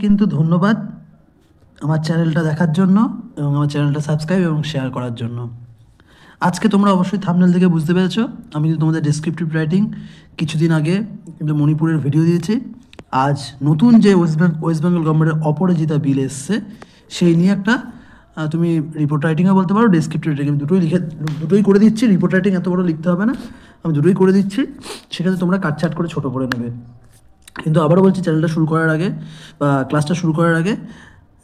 কিন্তু ধন্যবাদ আমার চ্যানেলটা দেখার জন্য এবং আমার চ্যানেলটা সাবস্ক্রাইব এবং শেয়ার করার জন্য। আজকে তোমরা অবশ্যই থাম্বনেল থেকে বুঝতে পেরেছো আমি কিন্তু তোমাদের ডেসক্রিপটিভ রাইটিং কিছুদিন আগে কিন্তু মণিপুরের ভিডিও দিয়েছি। আজ নতুন যে ওয়েস্ট বেঙ্গল গভর্নমেন্টের অপরাজিতা বিল এসছে সেই নিয়ে একটা তুমি রিপোর্ট রাইটিংও বলতে পারো, ডেসক্রিপটিভ রাইটিং দুটোই করে দিচ্ছি। রিপোর্ট রাইটিং এত বড় লিখতে হবে না, আমি দুটোই করে দিচ্ছি, সেখানে তোমরা কাটছাট করে ছোটো করে নেবে। কিন্তু আবারও বলছি, চ্যানেলটা শুরু করার আগে বা ক্লাসটা শুরু করার আগে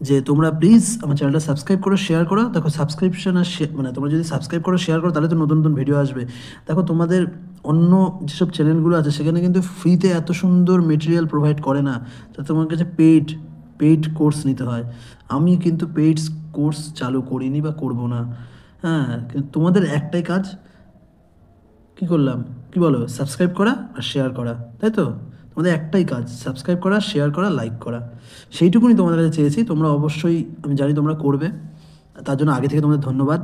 যে তোমরা প্লিজ আমার চ্যানেলটা সাবস্ক্রাইব করো, শেয়ার করো। দেখো সাবস্ক্রিপশন আর মানে তোমরা যদি সাবস্ক্রাইব করো, শেয়ার করো, তাহলে তো নতুন নতুন ভিডিও আসবে। দেখো তোমাদের অন্য যেসব চ্যানেলগুলো আছে সেখানে কিন্তু ফ্রিতে এত সুন্দর মেটেরিয়াল প্রোভাইড করে না, তো তোমার কাছে পেইড কোর্স নিতে হয়। আমি কিন্তু পেইড কোর্স চালু করিনি বা করব না। হ্যাঁ, কিন্তু তোমাদের একটাই কাজ, কী করলাম, কী বলো, সাবস্ক্রাইব করা আর শেয়ার করা, তাই তো? তোমাদের একটাই কাজ, সাবস্ক্রাইব করা, শেয়ার করা, লাইক করা, সেইটুকুনি তোমাদের কাছে চেয়েছি। তোমরা অবশ্যই, আমি জানি তোমরা করবে, তার জন্য আগে থেকে তোমাদের ধন্যবাদ।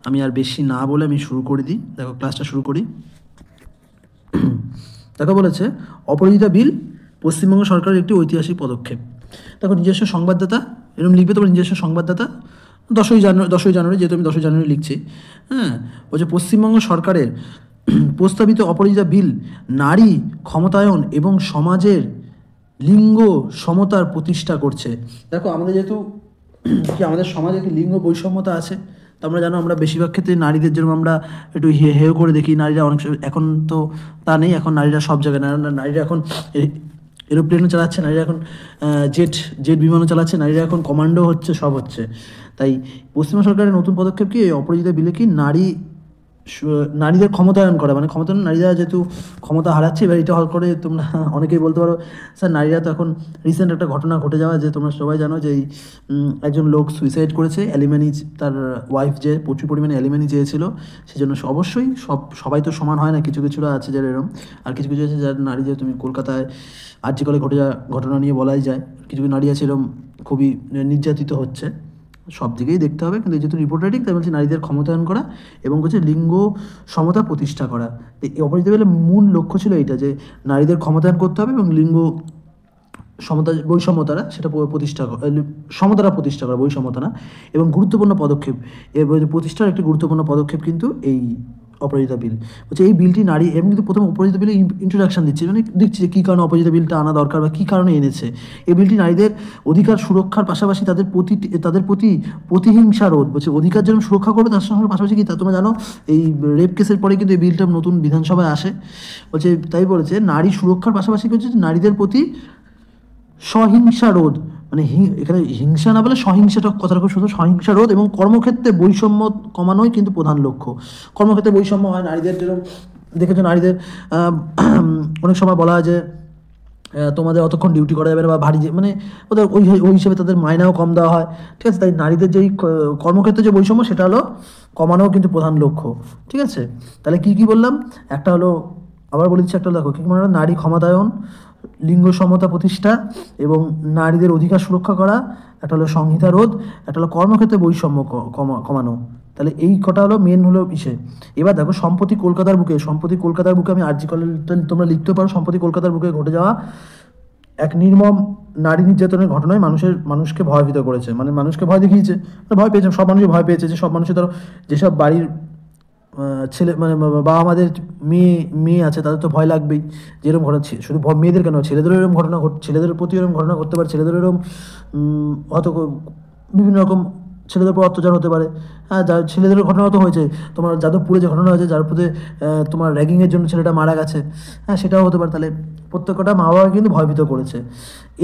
আমি আর বেশি না বলে আমি শুরু করে দিই। দেখো ক্লাসটা শুরু করি। দেখো বলেছে, অপরাজিতা বিল পশ্চিমবঙ্গ সরকারের একটি ঐতিহাসিক পদক্ষেপ। দেখো নিজস্ব সংবাদদাতা, এরকম লিখবে তোমার নিজস্ব সংবাদদাতা, 10ই জানুয়ারি, যেহেতু আমি 10ই জানুয়ারি লিখছি। হ্যাঁ, বলছে পশ্চিমবঙ্গ সরকারের প্রস্তাবিত অপরাজিতা বিল নারী ক্ষমতায়ন এবং সমাজের লিঙ্গ সমতার প্রতিষ্ঠা করছে। দেখো আমাদের যেহেতু কি আমাদের সমাজে কি লিঙ্গ বৈষম্যতা আছে, তোমরা জানো আমরা বেশিরভাগ ক্ষেত্রে নারীদের যেরকম আমরা একটু হেয় করে দেখি, নারীরা অনেক সময়, এখন তো তা নেই, এখন নারীরা সব জায়গায়, নারীরা এখন এরোপ্লেনও চালাচ্ছে, নারীরা এখন জেট বিমানও চালাচ্ছে, নারীরা এখন কমান্ডো হচ্ছে, সব হচ্ছে। তাই পশ্চিমবঙ্গ সরকারের নতুন পদক্ষেপ কি, অপরাজিতা বিলে কি নারীদের ক্ষমতায়ন করা, মানে ক্ষমতায়ন, নারীরা যেহেতু ক্ষমতা হারাচ্ছে, এবার এটা হল করে তোমরা অনেকেই বলতে পারো স্যার নারীরা তো এখন, রিসেন্ট একটা ঘটনা ঘটে যাওয়া, যে তোমরা সবাই জানো যে একজন লোক সুইসাইড করেছে, অ্যালিমানি, তার ওয়াইফ যে প্রচুর পরিমাণে অ্যালিমানি চেয়েছিল, সেই জন্য অবশ্যই সবাই তো সমান হয় না, কিছু কিছুরা আছে যারা এরকম, আর কিছু কিছু আছে যারা নারী, যে তুমি কলকাতায় আর্যিকরে ঘটে যাওয়া ঘটনা নিয়ে বলাই যায়, কিছু কিছু নারী আছে এরকম খুবই নির্যাতিত হচ্ছে। সব দিকেই দেখতে হবে, কিন্তু যেহেতু রিপোর্ট রাইটিং, তাই বলছি নারীদের ক্ষমতায়ন করা এবং হচ্ছে লিঙ্গ সমতা প্রতিষ্ঠা করা। এই অপরাজিতা বিলের মূল লক্ষ্য ছিল এইটা, যে নারীদের ক্ষমতায়ন করতে হবে এবং লিঙ্গ বৈষম্যতারা সেটা সমতারা প্রতিষ্ঠা করা, বৈষম্যতা না। এবং গুরুত্বপূর্ণ পদক্ষেপ, প্রতিষ্ঠার একটি গুরুত্বপূর্ণ পদক্ষেপ কিন্তু এই অপরাজিতা বিল। বলছে এই বিলটি নারী, এমনি কিন্তু প্রথম অপরাজিতা বিলে ইন্ট্রোডাকশন দিচ্ছে, মানে দেখছি যে কী কারণে অপরাজিতা বিলটা আনা দরকার বা কী কারণে এনেছে। এই বিলটি নারীদের অধিকার সুরক্ষার পাশাপাশি তাদের প্রতি প্রতিহিংসা রোধ, বলছে অধিকার যেন সুরক্ষা করবে, তার সঙ্গে পাশাপাশি কি, তা তোমরা জানো এই রেপ কেসের পরে কিন্তু এই বিলটা নতুন বিধানসভায় আসে। বলছে তাই বলেছে নারী সুরক্ষার পাশাপাশি হচ্ছে নারীদের প্রতি সহিংসা রোধ, মানে এখানে হিংসা না বলে সহিংসাটা কথাটা খুব সুন্দর, সহিংসা রোধ এবং কর্মক্ষেত্রে বৈষম্য কমানোই কিন্তু প্রধান লক্ষ্য। কর্মক্ষেত্রে বৈষম্য হয় নারীদের, যেরকম দেখেছো নারীদের অনেক সময় বলা হয় যে তোমাদের অতক্ষণ ডিউটি করা যাবে না, বা ভারী, মানে ওদের ওই হিসেবে তাদের মাইনাও কম দেওয়া হয়, ঠিক আছে? তাই নারীদের যেই কর্মক্ষেত্রে যে বৈষম্য, সেটা হলো কমানোও কিন্তু প্রধান লক্ষ্য, ঠিক আছে? তাহলে কি বললাম, একটা হলো, আবার বলে দিচ্ছি, একটা দেখো কী মনে হয়, নারী ক্ষমতায়ন, লিঙ্গ সমতা প্রতিষ্ঠা এবং নারীদের অধিকার সুরক্ষা করা, একটা হলো সংহিতা রোধ, একটা হলো কর্মক্ষেত্রে বৈষম্য কমানো। তাহলে এই কটা হলো মেন হলো বিষয়। এবার দেখো সম্প্রতি কলকাতার বুকে আমি আরজি কলেজ, তোমরা লিখতে পারো, সম্প্রতি কলকাতার বুকে ঘটে যাওয়া এক নির্মম নারী নির্যাতনের ঘটনায় মানুষকে ভয়ভীত করেছে, মানে মানুষকে ভয় দেখিয়েছে, ভয় পেয়েছে, সব মানুষই ভয় পেয়েছে, যে সব মানুষের ধরো যেসব বাড়ির ছেলে, মানে বাবা আমাদের মেয়ে আছে, তাদের তো ভয় লাগবেই। যেরকম ঘটনা, শুধু মেয়েদের কেন, ছেলেদেরও এরকম ঘটনা ছেলেদের প্রতি এরকম ঘটনা ঘটতে পারে, ছেলেদের এরকম হয়তো বিভিন্ন রকম ছেলেদের উপর অত্যাচার হতে পারে। হ্যাঁ, যার ছেলেদের ঘটনা তো হয়েছে, তোমার যাদবপুরে যে ঘটনা হয়েছে, যার প্রতি তোমার র্যাগিংয়ের জন্য ছেলেটা মারা গেছে, হ্যাঁ সেটাও হতে পারে। তাহলে প্রত্যেকটা মা বাবা কিন্তু ভয়ভীত করেছে।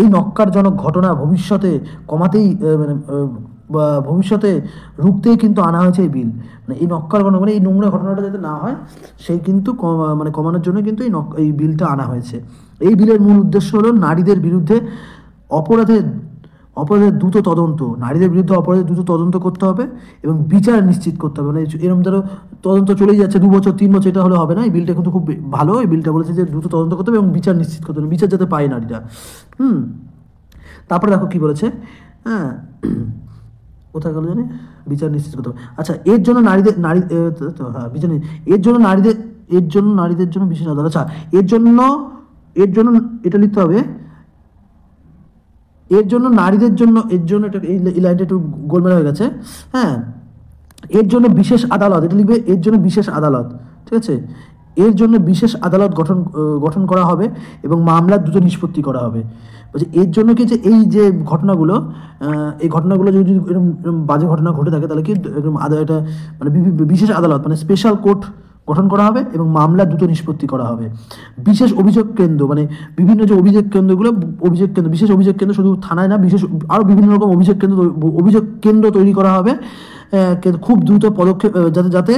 এই নক্কারজনক ঘটনা ভবিষ্যতে কমাতেই, মানে ভবিষ্যতে রুখতেই কিন্তু আনা হয়েছে এই বিল। মানে এই নক্কার ঘটনা, মানে এই নোংরা ঘটনাটা যাতে না হয়, সেই কিন্তু মানে কমানোর জন্য কিন্তু এই বিলটা আনা হয়েছে। এই বিলের মূল উদ্দেশ্য হলো নারীদের বিরুদ্ধে অপরাধের দ্রুত তদন্ত, নারীদের বিরুদ্ধে অপরাধের দ্রুত তদন্ত করতে হবে এবং বিচার নিশ্চিত করতে হবে। মানে এরকম ধরো তদন্ত চলেই যাচ্ছে 2 বছর 3 বছর, এটা হলে হবে না। এই বিলটা কিন্তু খুব ভালো, এই বিলটা বলেছে যে দ্রুত তদন্ত করতে হবে এবং বিচার নিশ্চিত করতে হবে, বিচার যাতে পায় নারীরা। তারপরে দেখো কি বলেছে, হ্যাঁ কোথায় গেল জানি, বিচার নিশ্চিত করতে হবে। আচ্ছা, এর জন্য বিচার এর জন্য নারীদের জন্য বিশেষ আদালত। আচ্ছা, এর জন্য এটা লিখতে হবে, এর জন্য নারীদের জন্য, এর জন্য এটা এই লাইনটা একটু গোলমেল হয়ে গেছে, হ্যাঁ, এর জন্য বিশেষ আদালত, এটা লিখবে এর জন্য বিশেষ আদালত, ঠিক আছে, এর জন্য বিশেষ আদালত গঠন করা হবে এবং মামলা দ্রুত নিষ্পত্তি করা হবে। বলছে এর জন্য কি, যে এই যে ঘটনাগুলো, এই ঘটনাগুলো যদি এরকম এরকম বাজে ঘটনা ঘটে থাকে তাহলে কি এরকম এটা মানে বিশেষ আদালত মানে স্পেশাল কোর্ট গঠন করা হবে এবং মামলা দ্রুত নিষ্পত্তি করা হবে। বিশেষ অভিযোগ কেন্দ্র মানে বিভিন্ন যে অভিযোগ কেন্দ্রগুলো, বিশেষ অভিযোগ কেন্দ্র শুধু থানায় না, বিশেষ আরও বিভিন্ন রকম অভিযোগ কেন্দ্র তৈরি করা হবে, খুব দ্রুত পদক্ষেপ যাতে যাতে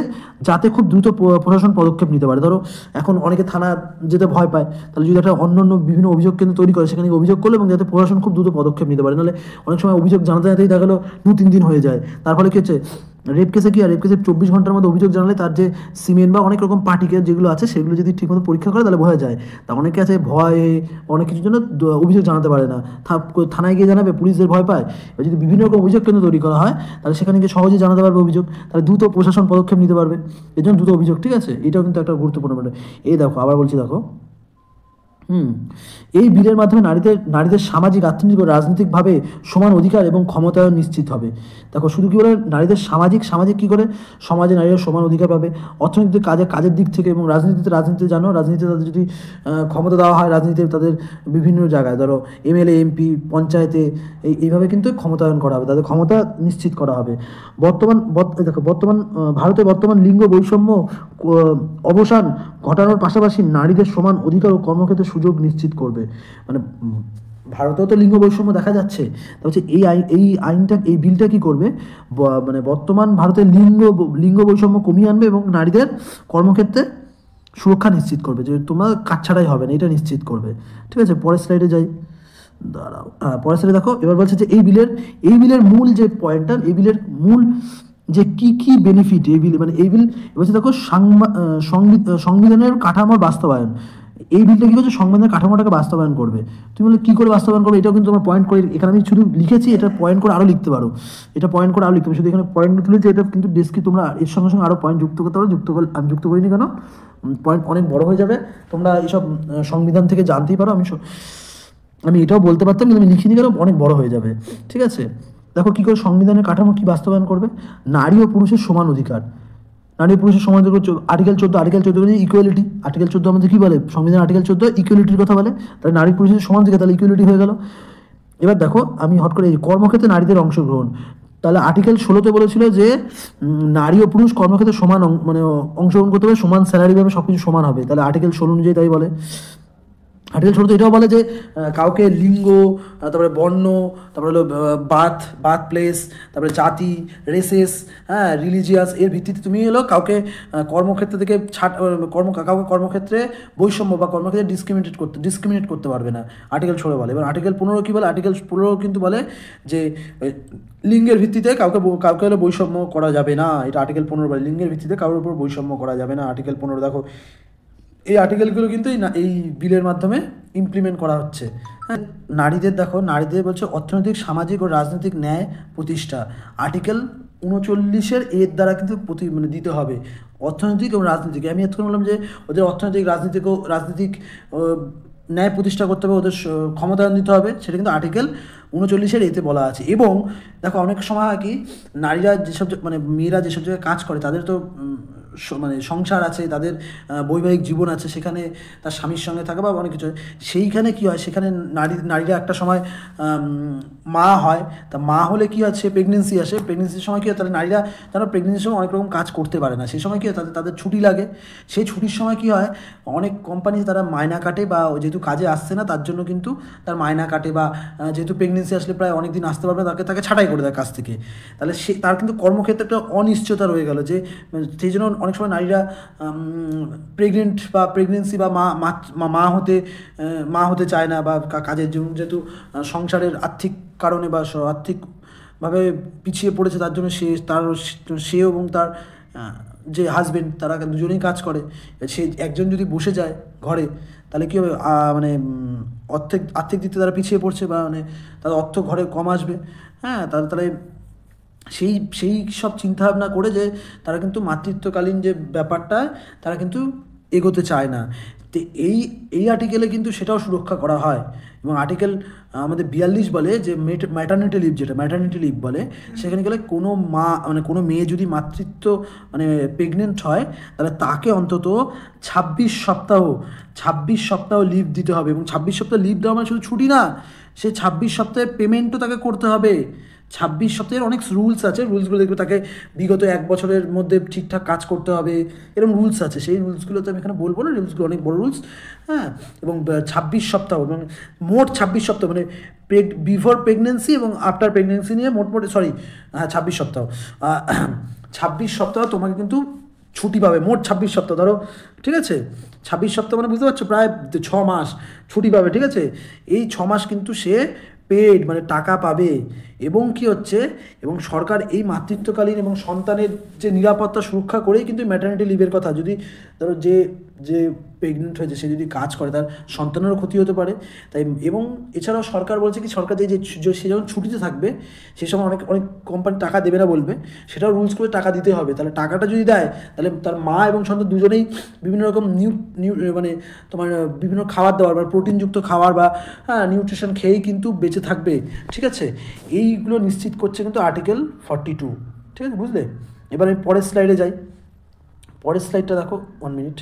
যাতে খুব দ্রুত প্রশাসন পদক্ষেপ নিতে পারে। ধরো এখন অনেকে থানা যেতে ভয় পায়, তাহলে যদি একটা অন্য বিভিন্ন অভিযোগ কেন্দ্র তৈরি করে সেখানে অভিযোগ করলো এবং যাতে প্রশাসন খুব দ্রুত পদক্ষেপ নিতে পারে। নাহলে অনেক সময় অভিযোগ জানাতে জানাতেই দেখা গেলো 2-3 দিন হয়ে যায়। তার ফলে কি হচ্ছে, রেপ কেসে কি, আর রেপ কেসে 24 ঘন্টার মধ্যে অভিযোগ জানালে তার যে সিমেন্ট বা অনেক রকম পার্টিকেল যেগুলো আছে সেগুলো যদি ঠিকমতো পরীক্ষা করে তাহলে বোঝা যায়। তা অনেকে আছে ভয়ে অনেক কিছুর জন্য অভিযোগ জানাতে পারে না, থানায় গিয়ে জানাবে, পুলিশদের ভয় পায়। যদি বিভিন্ন রকম অভিযোগ কেন্দ্র তৈরি করা হয় তাহলে সেখানে গিয়ে সহজেই জানাতে পারবে অভিযোগ, তাহলে দ্রুত প্রশাসন পদক্ষেপ নিতে পারবে। এর জন্য দ্রুত অভিযোগ, ঠিক আছে, এটাও কিন্তু একটা গুরুত্বপূর্ণ ব্যাপার। এই দেখো আবার বলছি, দেখো এই বিলের মাধ্যমে নারীদের সামাজিক, অর্থনৈতিক ও রাজনৈতিকভাবে সমান অধিকার এবং ক্ষমতায়ন নিশ্চিত হবে। দেখো শুধু কি বলে নারীদের সামাজিক কি করে সমাজে নারীরা সমান অধিকার পাবে, অর্থনৈতিক কাজের দিক থেকে, এবং রাজনীতিতে জানো, রাজনীতিতে তাদের যদি ক্ষমতা দেওয়া হয়, রাজনীতিতে তাদের বিভিন্ন জায়গায় ধরো এমএলএ এমপি পঞ্চায়েতে এইভাবে কিন্তু ক্ষমতায়ন করা হবে, তাদের ক্ষমতা নিশ্চিত করা হবে। ভারতে বর্তমান লিঙ্গ বৈষম্য অবসান ঘটানোর পাশাপাশি নারীদের সমান অধিকার ও কর্মক্ষেত্রে সুযোগ নিশ্চিত করবে। মানে ভারতেও তো লিঙ্গ বৈষম্য দেখা যাচ্ছে, তা হচ্ছে এই বিলটা কি করবে, মানে বর্তমান ভারতের লিঙ্গ বৈষম্য কমিয়ে আনবে এবং নারীদের কর্মক্ষেত্রে সুরক্ষা নিশ্চিত করবে, যে তোমার কাছছাড়াই হবে না, এটা নিশ্চিত করবে। ঠিক আছে, পরের স্লাইডে যাই, দাঁড়াও, পরের স্লাইডে দেখো। এবার বলছে যে এই বিলের মূল যে পয়েন্টটা, এই বিলের মূল যে কি বেনিফিট এই বিল, মানে এই বিল বলছে দেখো সংবিধানের কাঠামোর বাস্তবায়ন। এই বিলটা কি করছে, সংবিধানের কাঠামোটাকে বাস্তবায়ন করবে। তুমি বলে কি করে বাস্তবায়ন করবে, এটাও কিন্তু তোমার পয়েন্ট করে, এখানে আমি শুধু লিখেছি, এটা পয়েন্ট করে আরও লিখতে পারো, এটা পয়েন্ট করে আরও লিখতে পারো, শুধু এখানে পয়েন্ট তুলেছি, এটা কিন্তু ডেস্কে তোমরা এর সঙ্গে সঙ্গে আরও পয়েন্ট যুক্ত করতে পারো। আমি যুক্ত করিনি কেন, পয়েন্ট অনেক বড় হয়ে যাবে, তোমরা এইসব সংবিধান থেকে জানতেই পারো। আমি এটাও বলতে পারতাম কিন্তু আমি লিখিনি কেন, অনেক বড় হয়ে যাবে। ঠিক আছে, দেখো কি করে সংবিধানের কাঠামো কি বাস্তবায়ন করবে, নারী ও পুরুষের সমান অধিকার, নারী পুরুষের সমান অধিকার, আর্টিকেল 14 ইকুয়ালিটি, আর্টিকেল 14 আমাদের কি বলে, সংবিধান আর্টিকেল 14 ইকুয়ালিটির কথা বলে, তাহলে নারী পুরুষের সমান অধিকার, তাহলে ইকুয়ালিটি হয়ে গেল। এবার দেখো আমি হট করে কর্মক্ষেত্রে নারীদের অংশগ্রহণ, তাহলে আর্টিকেল 16 বলেছিল যে নারী ও পুরুষ কর্মক্ষেত্রে সমান মানে অংশগ্রহণ করতে হবে, সমান স্যালারি পাবে, সব কিছু সমান হবে, তাহলে আর্টিকেল 16 অনুযায়ী তাই বলে। আর্টিকেল 16 এটাও বলে যে কাউকে লিঙ্গ, তারপরে বর্ণ, তারপরে হলো বার্থ প্লেস, তারপরে জাতি, রেসেস, হ্যাঁ, রিলিজিয়াস, এর ভিত্তিতে তুমি হলো কাউকে কর্মক্ষেত্র থেকে কাউকে কর্মক্ষেত্রে বৈষম্য বা কর্মক্ষেত্রে ডিসক্রিমিনেট করতে পারবে না, আর্টিকেল 16 বলে। এবার আর্টিকেল 15 কী বলে, আর্টিকেল 15 কিন্তু বলে যে লিঙ্গের ভিত্তিতে কাউকে হলো বৈষম্য করা যাবে না, এটা আর্টিকেল 15 বলে, লিঙ্গের ভিত্তিতে কারোর উপর বৈষম্য করা যাবে না, আর্টিকেল 15। দেখো এই আর্টিকেলগুলো কিন্তু এই বিলের মাধ্যমে ইমপ্লিমেন্ট করা হচ্ছে। হ্যাঁ, নারীদের বলছে অর্থনৈতিক, সামাজিক ও রাজনৈতিক ন্যায় প্রতিষ্ঠা, আর্টিকেল 39 এর দ্বারা কিন্তু দিতে হবে অর্থনৈতিক এবং রাজনৈতিক। আমি এতক্ষণ বললাম যে ওদের অর্থনৈতিক রাজনৈতিক ন্যায় প্রতিষ্ঠা করতে হবে, ওদের ক্ষমতায়ন দিতে হবে, সেটা কিন্তু আর্টিকেল 39 এতে বলা আছে। এবং দেখো অনেক সময় হয় কি, নারীরা যেসব মেয়েরা যেসব জায়গায় কাজ করে তাদের তো সংসার আছে, তাদের বৈবাহিক জীবন আছে, সেখানে তার স্বামীর সঙ্গে থাকে বা অনেক কিছু, সেইখানে কী হয়, সেখানে নারীরা একটা সময় মা হয়, তা মা হলে কী হয়, সে প্রেগনেন্সি আসে, প্রেগনেন্সির সময় কী হয়, তাহলে নারীরা তারা প্রেগনেন্সির সময় অনেক রকম কাজ করতে পারে না, সেই সময় কী হয়, তাদের ছুটি লাগে, সেই ছুটির সময় কী হয়, অনেক কোম্পানি তারা মায়না কাটে, বা যেহেতু কাজে আসছে না তার জন্য কিন্তু তার মায়না কাটে, বা যেহেতু প্রেগনেন্সি আসলে প্রায় অনেক দিন আসতে পারবে, তাকে ছাঁটাই করে দেয় কাজ থেকে, তাহলে তার কিন্তু কর্মক্ষেত্রে একটা অনিশ্চয়তা রয়ে গেল, যে সেই জন্য অনেক সময় নারীরা প্রেগনেন্ট বা প্রেগনেন্সি বা মা হতে চায় না, বা কাজের যেহেতু সংসারের আর্থিক কারণে বা আর্থিকভাবে পিছিয়ে পড়েছে, তার জন্য সে এবং তার যে হাজবেন্ড তারা দুজনেই কাজ করে, সে একজন যদি বসে যায় ঘরে তাহলে কী হবে, আর্থিক দিক থেকে তারা পিছিয়ে পড়ছে, বা তাদের অর্থ ঘরে কম আসবে। হ্যাঁ, তাহলে সেই সব চিন্তাভাবনা করে যে তারা কিন্তু মাতৃত্বকালীন যে ব্যাপারটা তারা কিন্তু এগোতে চায় না। তো এই আর্টিকেলে কিন্তু সেটাও সুরক্ষা করা হয়। এবং আর্টিকেল আমাদের 42 বলে যে ম্যাটারনিটি লিভ, যেটা ম্যাটারনিটি লিভ বলে, সেখানে গেলে কোনো মা মানে কোনো মেয়ে যদি মাতৃত্ব মানে প্রেগনেন্ট হয় তাহলে তাকে অন্তত 26 সপ্তাহ লিভ দিতে হবে। এবং 26 সপ্তাহ লিভ দেওয়া মানে শুধু ছুটি না, সে 26 সপ্তাহের পেমেন্টও তাকে করতে হবে। 26 সপ্তাহের অনেক রুলস আছে, রুলসগুলো দেখবে তাকে বিগত 1 বছরের মধ্যে ঠিকঠাক কাজ করতে হবে, এরকম রুলস আছে। সেই রুলসগুলো তো আমি এখানে বলবো না, রুলসগুলো অনেক বড় রুলস। হ্যাঁ, এবং 26 সপ্তাহ এবং মোট 26 সপ্তাহ মানে বিফোর প্রেগনেন্সি এবং আফটার প্রেগনেন্সি নিয়ে মোট 26 সপ্তাহ। 26 সপ্তাহ তোমাকে কিন্তু ছুটি পাবে, মোট 26 সপ্তাহ ধরো, ঠিক আছে? 26 সপ্তাহ মানে বুঝতে পারছো, প্রায় 6 মাস ছুটি পাবে, ঠিক আছে? এই 6 মাস কিন্তু সে পেড মানে টাকা পাবে। এবং কি হচ্ছে, এবং সরকার এই মাতৃত্বকালীন এবং সন্তানের যে নিরাপত্তা সুরক্ষা করেই কিন্তু ম্যাটারনিটি লিভের কথা, যদি ধরো যে প্রেগনেন্ট হয়েছে সে যদি কাজ করে তার সন্তানেরও ক্ষতি হতে পারে। তাই এবং এছাড়াও সরকার বলছে কি, সরকার সে যখন ছুটিতে থাকবে সে সময় অনেক কোম্পানি টাকা দেবে না বলবে, সেটাও রুলস করে টাকা দিতে হবে। তাহলে টাকাটা যদি দেয় তাহলে তার মা এবং সন্তান দুজনেই বিভিন্ন রকম মানে তোমার বিভিন্ন খাবার দাবার বা প্রোটিনযুক্ত খাবার বা নিউট্রিশন খেয়েই কিন্তু বেঁচে থাকবে, ঠিক আছে? এইগুলো নিশ্চিত করছে কিন্তু আর্টিকেল 42, ঠিক আছে? বুঝলে? এবার আমি পরের স্লাইডে যাই। পরের স্লাইডটা দেখো, 1 মিনিট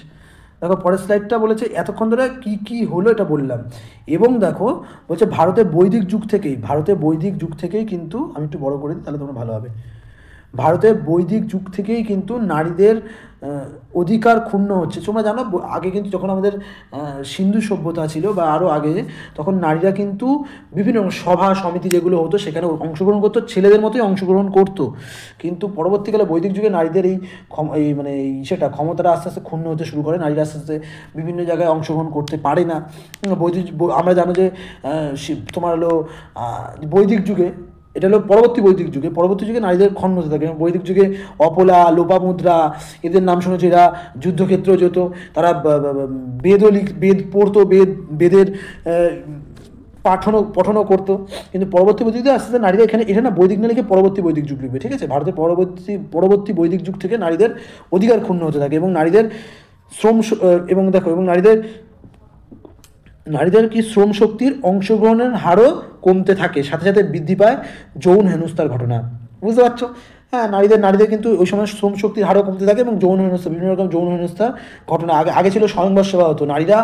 দেখো। পরের স্লাইডটা বলেছে এতক্ষণ ধরে কী হলো এটা বললাম। এবং দেখো বলছে ভারতের বৈদিক যুগ থেকেই কিন্তু, আমি একটু বড় করে দিই তাহলে তোমরা ভালো হবে। ভারতের বৈদিক যুগ থেকেই কিন্তু নারীদের অধিকার ক্ষুণ্ণ হচ্ছে। তোমরা জানো আগে কিন্তু যখন আমাদের সিন্ধু সভ্যতা ছিল বা আরও আগে, তখন নারীরা কিন্তু বিভিন্ন সভা সমিতি যেগুলো হতো সেখানে অংশগ্রহণ করতো, ছেলেদের মতোই অংশগ্রহণ করতো। কিন্তু পরবর্তীকালে বৈদিক যুগে নারীদের এই মানে সেটা ক্ষমতাটা আস্তে আস্তে ক্ষুণ্ণ হতে শুরু করে। নারীরা আস্তে আস্তে বিভিন্ন জায়গায় অংশগ্রহণ করতে পারে না। আমরা জানো যে তোমার হলো বৈদিক যুগে, এটা হলো পরবর্তী যুগে নারীদের ক্ষণ হতে থাকে। বৈদিক যুগে অপলা, লোপামুদ্রা এদের নাম শুনেছে, এরা যুদ্ধক্ষেত্র যেত, তারা বেদ পড়তো, বেদের পঠনও করতো। কিন্তু পরবর্তী বৈদিক যুগে আস্তে আস্তে নারীরা এটা না বৈদিক না লিখে পরবর্তী বৈদিক যুগ লিখবে, ঠিক আছে? ভারতের পরবর্তী বৈদিক যুগ থেকে নারীদের অধিকার ক্ষুণ্ণ হতে থাকে এবং নারীদের নারীদের কি শ্রম শক্তির অংশগ্রহণের হারও কমতে থাকে, সাথে সাথে বৃদ্ধি পায় যৌন হেনস্থার ঘটনা। বুঝতে পারছো? হ্যাঁ, নারীদের কিন্তু ওই সময় শ্রম শক্তির হারও কমতে থাকে এবং যৌন হেনস্থা, বিভিন্ন রকম যৌন হেনস্থার ঘটনা। আগে ছিল স্বয়ংবর সেবা হতো, নারীরা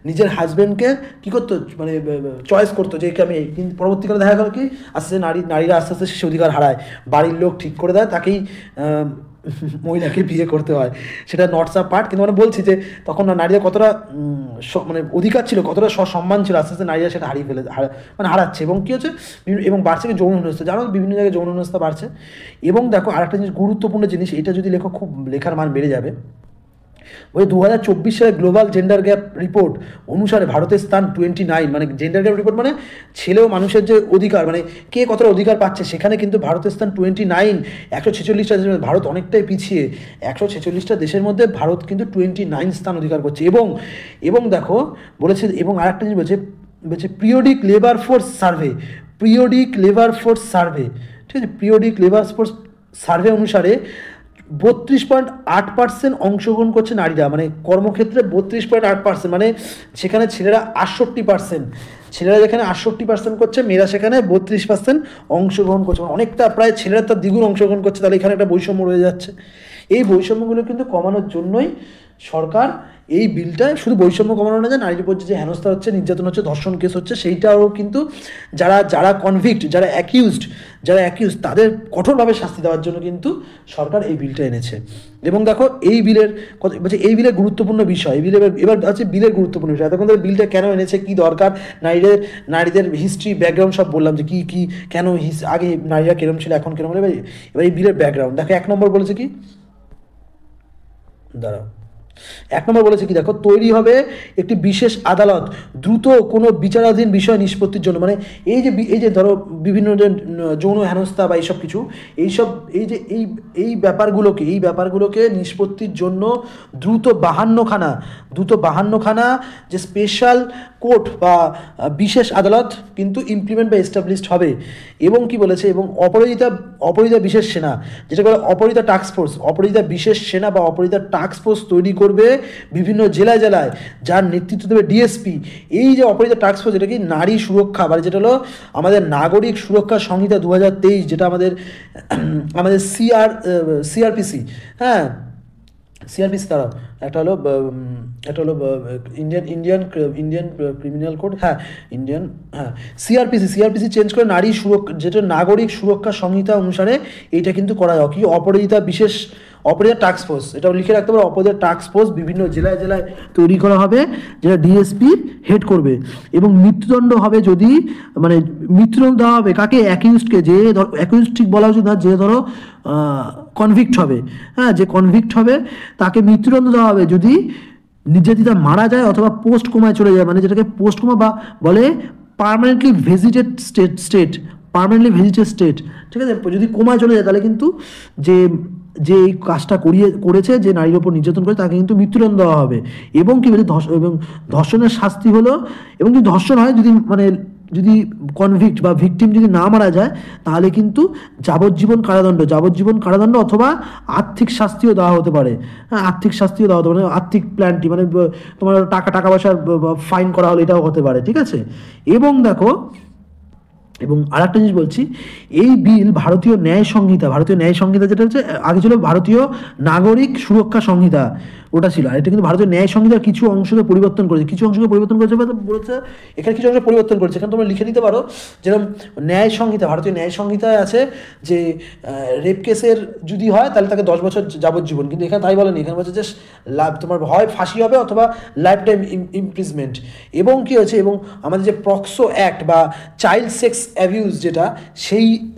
নিজের হাজব্যান্ডকে কী করতো, মানে চয়েস করতো যে একে আমি। কিন্তু পরবর্তীকালে দেখা গেল কি আস্তে আস্তে নারীরা আস্তে আস্তে সে অধিকার হারায়, বাড়ির লোক ঠিক করে দেয় তাকেই মহিলাকে বিয়ে করতে হয়। সেটা নটস আ পার্ট। কিন্তু মানে বলছি যে তখন নারীরা কতটা মানে অধিকার ছিল, কতটা সম্মান ছিল, আস্তে আস্তে নারীরা সেটা হারাচ্ছে। এবং কী হচ্ছে, এবং বাড়ছে কি যৌন হেনস্থা। জানো বিভিন্ন জায়গায় যৌন হেনস্থা বাড়ছে। এবং দেখো আরেকটা জিনিস, গুরুত্বপূর্ণ জিনিস, এটা যদি লেখো খুব লেখার মান বেড়ে যাবে। ওই 2024 সালে গ্লোবাল জেন্ডার গ্যাপ রিপোর্ট অনুসারে ভারতের স্থান 29, মানে জেন্ডার গ্যাপ রিপোর্ট মানে ছেলে ও মানুষের যে অধিকার, মানে কে কতটা অধিকার পাচ্ছে, সেখানে কিন্তু ভারতের স্থান 29। 146টা দেশের ভারত অনেকটাই পিছিয়ে। 146টা দেশের মধ্যে ভারত কিন্তু 29 স্থান অধিকার করছে। এবং দেখো বলেছে, এবং আরেকটা জিনিস বলছে পিরিয়ডিক লেবার ফোর্স সার্ভে, ঠিক আছে? পিরিয়ডিক লেবার ফোর্স সার্ভে অনুসারে 32.8% অংশগ্রহণ করছে নারীরা, মানে কর্মক্ষেত্রে 32.8%, মানে সেখানে ছেলেরা 68%, ছেলেরা যেখানে 68% করছে, মেয়েরা সেখানে 32% অংশগ্রহণ করছে। মানে অনেকটা, প্রায় ছেলেরা তার দ্বিগুণ অংশগ্রহণ করছে। তাহলে এখানে একটা বৈষম্য রয়ে যাচ্ছে। এই বৈষম্যগুলো কিন্তু কমানোর জন্যই সরকার এই বিলটায়, শুধু বৈষম্য কমানো না, যে নারীর উপর যে হেনস্থা হচ্ছে, নির্যাতন হচ্ছে, ধর্ষণ কেস হচ্ছে, সেইটাও কিন্তু যারা কনভিক্ট, যারা অ্যাকিউজড তাদের কঠোরভাবে শাস্তি দেওয়ার জন্য কিন্তু সরকার এই বিলটা এনেছে। এবং দেখো এই বিলের গুরুত্বপূর্ণ বিষয়, এবার আছে বিলের গুরুত্বপূর্ণ বিষয়। এতক্ষণ ধরে বিলটা কেন এনেছে, কি দরকার, নারীদের হিস্ট্রি, ব্যাকগ্রাউন্ড সব বললাম, যে কি কেন আগে নারীরা কেরম ছিল, এখন কেরম। এবার এই বিলের ব্যাকগ্রাউন্ড দেখো। 1 নম্বর বলেছে কি, দাঁড়াও, 1 নম্বর বলেছে কি দেখো, তৈরি হবে একটি বিশেষ আদালত দ্রুত কোনো বিচারাধীন বিষয় নিষ্পত্তির জন্য। মানে এই যে ধরো বিভিন্ন যৌন হেনস্থা বা এইসব কিছু, এই ব্যাপারগুলোকে নিষ্পত্তির জন্য দ্রুত 52খানা যে স্পেশাল কোর্ট বা বিশেষ আদালত কিন্তু ইমপ্লিমেন্ট বা এস্টাবলিশড হবে। এবং কি বলেছে, এবং অপরাজিতা বিশেষ সেনা, যেটা বলে অপরাজিতা টাস্ক ফোর্স, অপরাজিতা বিশেষ সেনা বা অপরাজিতা টাস্ক ফোর্স তৈরি করে করবে বিভিন্ন জেলায় জেলায়, যার নেতৃত্ব দেবে ডিএসপি। এই যে অপরাজিতা টাস্ক ফোর্স, এটা কি নারী সুরক্ষা, মানে যেটা হলো আমাদের নাগরিক সুরক্ষা সংহিতা 2023, যেটা আমাদের আমাদের সিআরপিসি, হ্যাঁ সিআরপিসি, তারা একটা হলো ইন্ডিয়ান ক্রিমিনাল কোড, হ্যাঁ ইন্ডিয়ান, হ্যাঁ সিআরপিসি চেঞ্জ করে নারী সুরক্ষা, যেটা নাগরিক সুরক্ষা সংহিতা অনুসারে এইটা কিন্তু করা হয়। কি অপরাজিতা টাস্ক ফোর্স, এটা লিখে রাখতে পারো, অপরাজিতা টাস্ক ফোর্স বিভিন্ন জেলায় জেলায় তৈরি করা হবে, যেটা ডিএসপি হেড করবে। এবং মৃত্যুদণ্ড হবে যদি, মানে মৃত্যুদণ্ড দেওয়া হবে কাকে? অ্যাকিউজডকে, যে ধরো অ্যাকিউজড ঠিক বলা উচিত না, যে ধরো কনভিক্ট হবে, হ্যাঁ যে কনভিক্ট হবে তাকে মৃত্যুদণ্ড দেওয়া হবে যদি নির্যাতিতা মারা যায় অথবা পোস্ট কোমায় চলে যায়, মানে যেটাকে পোস্ট কোমা বা বলে পার্মানেন্টলি ভেজিটেড স্টেট, ঠিক আছে? যদি কোমায় চলে যায় তাহলে কিন্তু যে এই কাজটা করেছে, যে নারীর ওপর নির্যাতন করে, তাকে কিন্তু মৃত্যুদণ্ড দেওয়া হবে। এবং কি বলছে, এবং ধর্ষণের শাস্তি হলো, এবং যদি ধর্ষণ হয়, যদি কনভিক্ট বা ভিকটিম যদি না মারা যায়, তাহলে কিন্তু যাবজ্জীবন কারাদণ্ড অথবা আর্থিক শাস্তিও দেওয়া হতে পারে। হ্যাঁ, আর্থিক শাস্তিও দেওয়া হতে পারে, আর্থিক প্ল্যান্টি, মানে তোমার টাকা পয়সার ফাইন করা হলে এটাও হতে পারে, ঠিক আছে? এবং দেখো, এবং আর একটা জিনিস বলছি, এই বিল ভারতীয় ন্যায় সংহিতা যেটা হচ্ছে, আগে ছিল ভারতীয় নাগরিক সুরক্ষা সংহিতা, ওটা ছিল, আর এটা কিন্তু ভারতীয় ন্যায় সংহিতার কিছু অংশকে পরিবর্তন করেছে, বলেছে এখানে কিছু অংশ পরিবর্তন করেছে। এখানে তোমরা লিখে নিতে পারো, যেরকম ন্যায় সংহিতা, ভারতীয় ন্যায় সংহিতায় আছে যে রেপ কেসের যদি হয় তাহলে তাকে 10 বছর যাবজ্জীবন, কিন্তু এখানে তাই বলেনি, এখানে বলছে যে তোমার হয় ফাঁসি হবে অথবা লাইফ টাইম ইমপ্রিজমেন্ট। এবং কি হয়েছে, এবং আমাদের যে প্রক্সো অ্যাক্ট বা চাইল্ড সেক্স অ্যাবিউজ, যেটা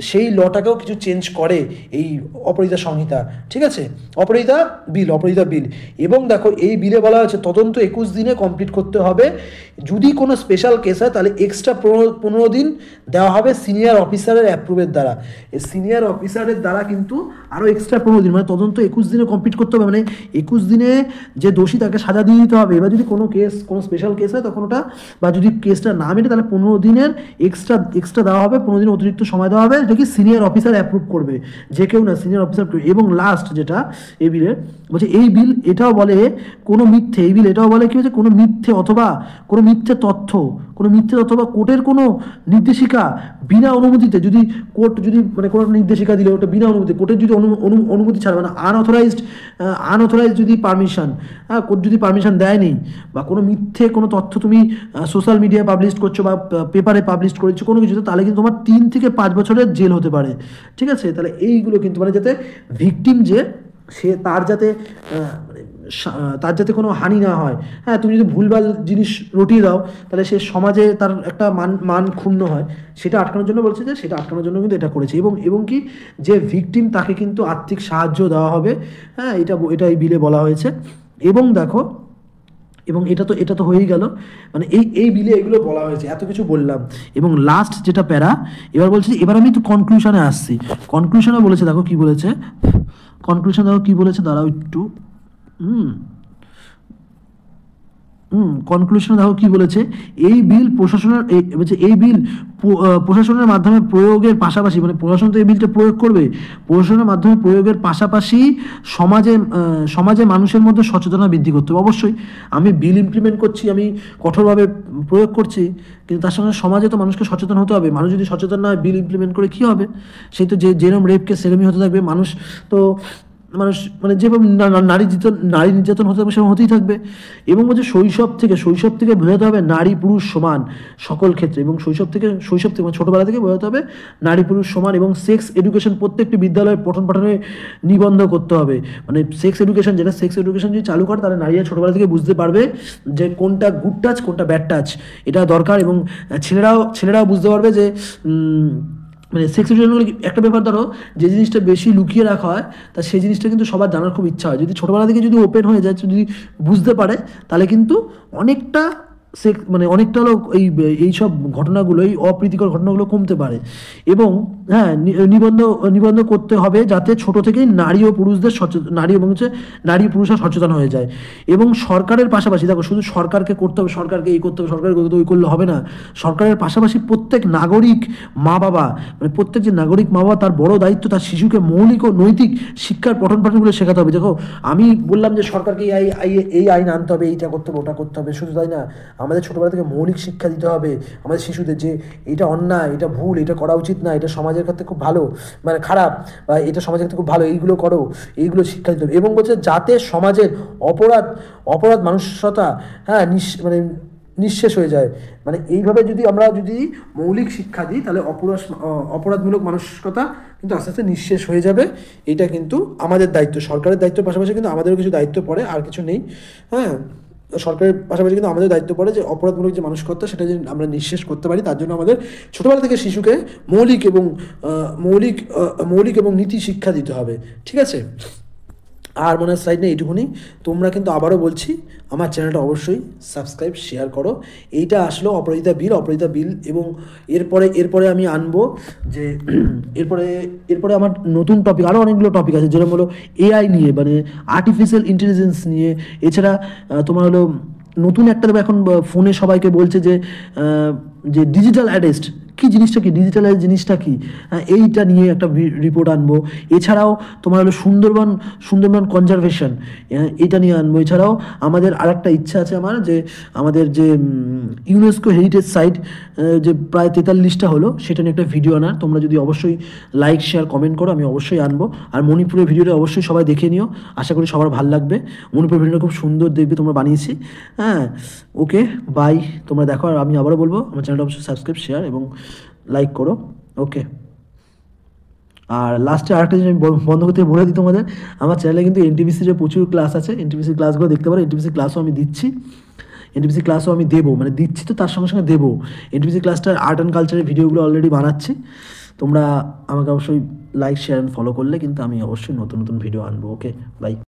সেই লটাকেও কিছু চেঞ্জ করে এই অপরাজিতা সংহিতা, ঠিক আছে? অপরাজিতা বিল। এবং দেখো, এই বিলে বলা হয়েছে তদন্ত 21 দিনে কমপ্লিট করতে হবে। যদি কোনো স্পেশাল কেস হয় তাহলে এক্সট্রা 15 দিন দেওয়া হবে সিনিয়র অফিসারের অ্যাপ্রুভের দ্বারা। এই সিনিয়র অফিসারের দ্বারা কিন্তু আরও এক্সট্রা 15 দিন, মানে তদন্ত 21 দিনে কমপ্লিট করতে হবে, মানে 21 দিনে যে দোষী তাকে সাজা দিয়ে দিতে হবে। এবার যদি কোনো স্পেশাল কেস হয় তখন ওটা, বা যদি কেসটা না মেটে তাহলে 15 দিনের এক্সট্রা দেওয়া হবে, 15 দিন অতিরিক্ত সময় দেওয়া হবে, যেটা কি সিনিয়র অফিসার অ্যাপ্রুভ করবে, যে কেউ না, সিনিয়র অফিসার। এবং লাস্ট যেটা এই বিলের বলছে, এই বিল এটাও বলে কি হচ্ছে, কোনো মিথ্যে তথ্য বা কোর্টের কোনো নির্দেশিকা বিনা অনুমতিতে, যদি কোর্ট মানে কোনো নির্দেশিকা দিলে ওটা বিনা অনুমতি, কোর্টের যদি অনুমতি ছাড়া, মানে আনঅথরাইজড যদি পারমিশন, হ্যাঁ কোর্ট যদি পারমিশন দেয়নি, বা কোনো তথ্য তুমি সোশ্যাল মিডিয়ায় পাবলিশ করছো বা পেপারে পাবলিশ করেছো কোনো কিছু, তাহলে কিন্তু তোমার 3 থেকে 5 বছরের জেল হতে পারে, ঠিক আছে? তাহলে এইগুলো কিন্তু, মানে যাতে ভিকটিম তার যাতে কোনো হানি না হয়। হ্যাঁ, তুমি যদি ভুলভাল জিনিস রটিয়ে দাও তাহলে সে সমাজে তার একটা মান ক্ষুণ্ণ হয়, সেটা আটকানোর জন্য বলছে, যে সেটা আটকানোর জন্য কিন্তু এটা করেছে। এবং কি, যে ভিকটিম তাকে কিন্তু আর্থিক সাহায্য দেওয়া হবে, হ্যাঁ এটা এই বিলে বলা হয়েছে। এবং দেখো, এবং এটা তো হয়েই গেল, মানে এই বিলে এগুলো বলা হয়েছে, এত কিছু বললাম। এবং লাস্ট যেটা প্যারা, এবার বলছি, এবার আমি একটু কনক্লুশনে আসছি। কনক্লুশনে বলেছে, দেখো কি বলেছে, দাঁড়াও একটু, কনক্লুশনে দেখো কি বলেছে, এই বিল প্রশাসনের মাধ্যমে প্রয়োগের পাশাপাশি, মানে প্রশাসন তো এই বিলটা প্রয়োগ করবে, প্রশাসনের মাধ্যমে প্রয়োগের পাশাপাশি সমাজে মানুষের মধ্যে সচেতনতা বৃদ্ধি করতে হবে। অবশ্যই আমি বিল ইমপ্লিমেন্ট করছি, আমি কঠোরভাবে প্রয়োগ করছি, কিন্তু তার সঙ্গে সমাজে তো মানুষকে সচেতন হতে হবে। মানুষ যদি সচেতন না হয়, বিল ইমপ্লিমেন্ট করে কী হবে? সেই তো যেরকম রেপকে সেরকমই হতে থাকবে, মানুষ মানে যেভাবে নারী নির্যাতন হতে হবে সেরকম হতেই থাকবে। এবং বলছে শৈশব থেকে বোঝাতে হবে নারী পুরুষ সমান সকল ক্ষেত্রে, এবং শৈশব থেকে মানে ছোটোবেলা থেকে বোঝাতে হবে নারী পুরুষ সমান। এবং সেক্স এডুকেশন প্রত্যেকটি বিদ্যালয়ে পঠন পাঠনে নিবন্ধ করতে হবে, মানে সেক্স এডুকেশন যদি চালু করে তাহলে নারীরা ছোটোবেলা থেকে বুঝতে পারবে যে কোনটা গুড টাচ কোনটা ব্যাড টাচ, এটা দরকার। এবং ছেলেরাও বুঝতে পারবে যে মানে সেক্স এডুকেশন একটা ব্যাপার, ধরো যে জিনিসটা বেশি লুকিয়ে রাখা হয় তা সেই জিনিসটা কিন্তু সবার জানার খুব ইচ্ছা হয়। যদি ছোটোবেলা থেকে যদি ওপেন হয়ে যায়, যদি বুঝতে পারে, তাহলে কিন্তু অনেকটা হলো এইসব ঘটনাগুলো, এই অপ্রীতিকর ঘটনাগুলো কমতে পারে। এবং হ্যাঁ, নিবন্ধ নিবন্ধ করতে হবে, যাতে ছোট থেকেই নারী ও পুরুষদের নারী এবং নারী পুরুষরা সচেতন হয়ে যায়। এবং সরকারের পাশাপাশি দেখো, শুধু সরকারকে করতে হবে, সরকারকে এই করতে হবে, সরকারকে করতে হবে, ওই করলে হবে না। সরকারের পাশাপাশি প্রত্যেক নাগরিক মা বাবা, মানে প্রত্যেক যে নাগরিক মা বাবা, তার বড় দায়িত্ব তার শিশুকে মৌলিক ও নৈতিক শিক্ষার পঠন পাঠনগুলো শেখাতে হবে। দেখো, আমি বললাম যে সরকারকে এই আইন আনতে হবে, এইটা করতে হবে, ওটা করতে হবে, শুধু তাই না, আমাদের ছোটোবেলা থেকে মৌলিক শিক্ষা দিতে হবে আমাদের শিশুদের, যে এটা অন্যায়, এটা ভুল, এটা করা উচিত না, এটা সমাজের ক্ষেত্রে খুব ভালো, মানে খারাপ, বা এটা সমাজের ক্ষেত্রে খুব ভালো, এইগুলো করো, এইগুলো শিক্ষা দিতে হবে। এবং বলছে যাতে সমাজের অপরাধ মানসিকতা, হ্যাঁ, মানে নিঃশেষ হয়ে যায়। মানে এইভাবে আমরা যদি মৌলিক শিক্ষা দিই, তাহলে অপরাধমূলক মানসিকতা কিন্তু আস্তে আস্তে নিঃশেষ হয়ে যাবে। এটা কিন্তু আমাদের দায়িত্ব, সরকারের দায়িত্বের পাশাপাশি কিন্তু আমাদেরও কিছু দায়িত্ব পড়ে, আর কিছু নেই। হ্যাঁ, সরকারের পাশাপাশি কিন্তু আমাদের দায়িত্ব পড়ে যে অপরাধমূলক যে মানসিকতা, সেটা যদি আমরা নিঃশেষ করতে পারি, তার জন্য আমাদের ছোটোবেলা থেকে শিশুকে মৌলিক এবং নীতি শিক্ষা দিতে হবে। ঠিক আছে, আর মনে হয় স্লাইড নেই, এইটুকুনি। তোমরা কিন্তু আবারও বলছি, আমার চ্যানেলটা অবশ্যই সাবস্ক্রাইব শেয়ার করো। এইটা আসলো অপরাজিতা বিল। এবং এরপরে আমি আনবো যে এরপরে আমার নতুন টপিক, আরও অনেকগুলো টপিক আছে, যেরকম হলো এআই নিয়ে, মানে আর্টিফিশিয়াল ইন্টেলিজেন্স নিয়ে। এছাড়া তোমার হলো নতুন একটা, দেবে এখন ফোনে সবাইকে বলছে যে ডিজিটাল অ্যারেস্ট কী জিনিসটা, কি ডিজিটাল জিনিসটা কি, এইটা নিয়ে একটা রিপোর্ট আনবো। এছাড়াও তোমার হলো সুন্দরবন কনজারভেশন, এটা নিয়ে আনবো। এছাড়াও আমাদের আরেকটা ইচ্ছা আছে আমার, যে আমাদের যে ইউনেস্কো হেরিটেজ সাইট যে প্রায় 43টা হলো, সেটা নিয়ে একটা ভিডিও আনার। তোমরা যদি অবশ্যই লাইক শেয়ার কমেন্ট করো, আমি অবশ্যই আনবো। আর মণিপুরের ভিডিওটা অবশ্যই সবাই দেখে নিও, আশা করি সবার ভালো লাগবে। মণিপুরের ভিডিওটা খুব সুন্দর দেখবে, তোমরা বানিয়েছি। হ্যাঁ, ওকে, বাই, তোমরা দেখো। আর আমি আবারও বলবো, আমার চ্যানেলটা অবশ্যই সাবস্ক্রাইব শেয়ার এবং লাইক করো। ওকে, আর লাস্টে আরেকটা জিনিস আমি বন্ধ করতে বলে দিই তোমাদের, আমার চ্যানেলে কিন্তু এনটিপিসির প্রচুর ক্লাস আছে, এনটিপিসি ক্লাসগুলো দেখতে পারো। এনটিপিসি ক্লাসও আমি দিচ্ছি, এনটিপিসি ক্লাসও আমি দেবো, মানে দিচ্ছি তো তার সঙ্গে সঙ্গে দেবো। এনটিপিসি ক্লাসটার আর্ট অ্যান্ড কালচারের ভিডিওগুলো অলরেডি বানাচ্ছি। তোমরা আমাকে অবশ্যই লাইক শেয়ার অ্যান্ড ফলো করলে কিন্তু আমি অবশ্যই নতুন নতুন ভিডিও আনবো। ওকে, বাই।